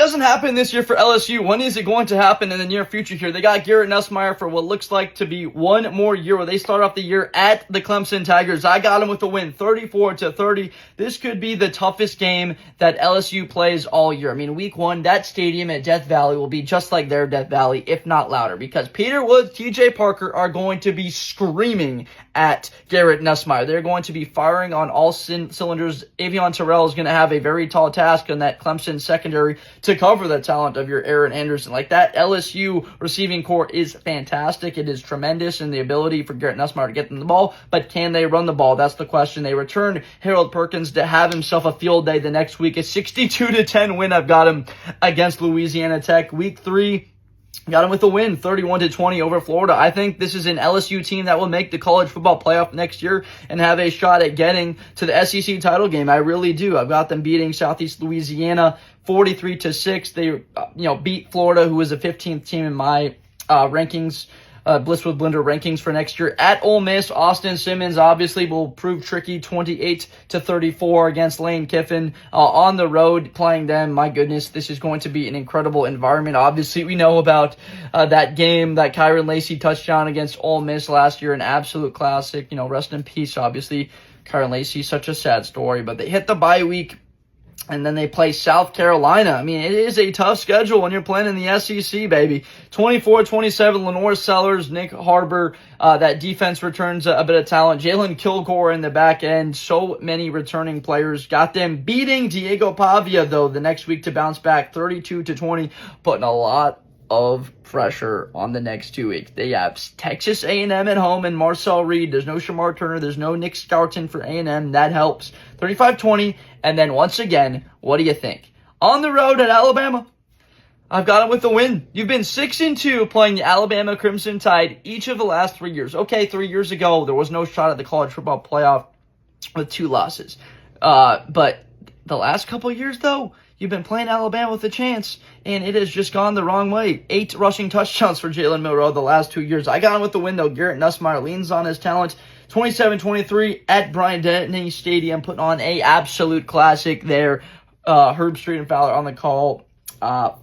doesn't happen this year for LSU, when is it going to happen in the near future here? They got Garrett Nussmeier for what looks like to be one more year where they start off the year at the Clemson Tigers. I got them with a win, 34-30. This could be the toughest game that LSU plays all year. I mean, week one, that stadium at Death Valley will be just like their Death Valley, if not louder, because Peter Woods, TJ Parker are going to be screaming at Garrett Nussmeier. They're going to be firing on all cylinders. Avion Terrell is going to have a very tall task in that Clemson secondary to cover the talent of your Aaron Anderson. Like, that LSU receiving core is fantastic. It is tremendous in the ability for Garrett Nussmeier to get them the ball, but can they run the ball? That's the question. They return Harold Perkins to have himself a field day the next week. A 62-10 win. I've got him against Louisiana Tech. Week 3, got him with a win, 31-20 over Florida. I think this is an LSU team that will make the college football playoff next year and have a shot at getting to the SEC title game. I really do. I've got them beating Southeast Louisiana 43-6. They, beat Florida, who was a 15th team in my rankings. Blisswood Blender rankings for next year. At Ole Miss, Austin Simmons obviously will prove tricky, 28-34 against Lane Kiffin. On the road, playing them, my goodness, this is going to be an incredible environment. Obviously, we know about that game, that Kyron Lacey touchdown against Ole Miss last year, an absolute classic. Rest in peace, obviously. Kyron Lacey, such a sad story, but they hit the bye week, and then they play South Carolina. I mean, it is a tough schedule when you're playing in the SEC, baby. 24-27, Lenore Sellers, Nick Harbor. That defense returns a bit of talent. Jalen Kilgore in the back end. So many returning players. Got them beating Diego Pavia, though, the next week to bounce back 32-20, putting a lot of pressure on the next 2 weeks. They have Texas A&M at home and Marcel Reed. There's no Shamar Turner. There's no Nick Scarton for A&M. That helps. 35-20. And then once again, what do you think? On the road at Alabama, I've got it with a win. You've been 6-2 playing the Alabama Crimson Tide each of the last 3 years. Okay, 3 years ago, there was no shot at the college football playoff with 2 losses. But the last couple of years, though, you've been playing Alabama with a chance, and it has just gone the wrong way. 8 rushing touchdowns for Jalen Milroe the last 2 years. I got him with the win, though. Garrett Nussmeier leans on his talent. 27-23 at Bryant-Denny Stadium, putting on a absolute classic there. Herb Street and Fowler on the call at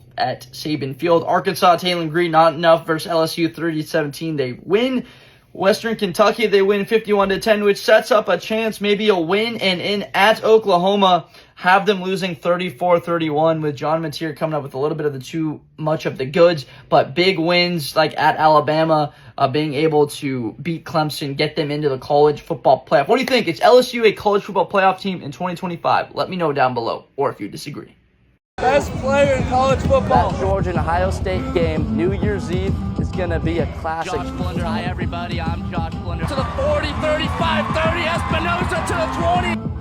Saban Field. Arkansas, Taylor Green, not enough versus LSU, 30-17. They win. Western Kentucky, they win 51-10, which sets up a chance, maybe a win, and in at Oklahoma, have them losing 34-31 with John Mateer coming up with a little bit of the too much of the goods, but big wins like at Alabama, being able to beat Clemson, get them into the college football playoff. What do you think? Is LSU a college football playoff team in 2025? Let me know down below, or if you disagree. Best player in college football. That Georgia and Ohio State game, New Year's Eve, is going to be a classic. Josh Blunder, hi everybody, I'm Josh Blunder. To the 40, 35, 30, Espinoza to the 20.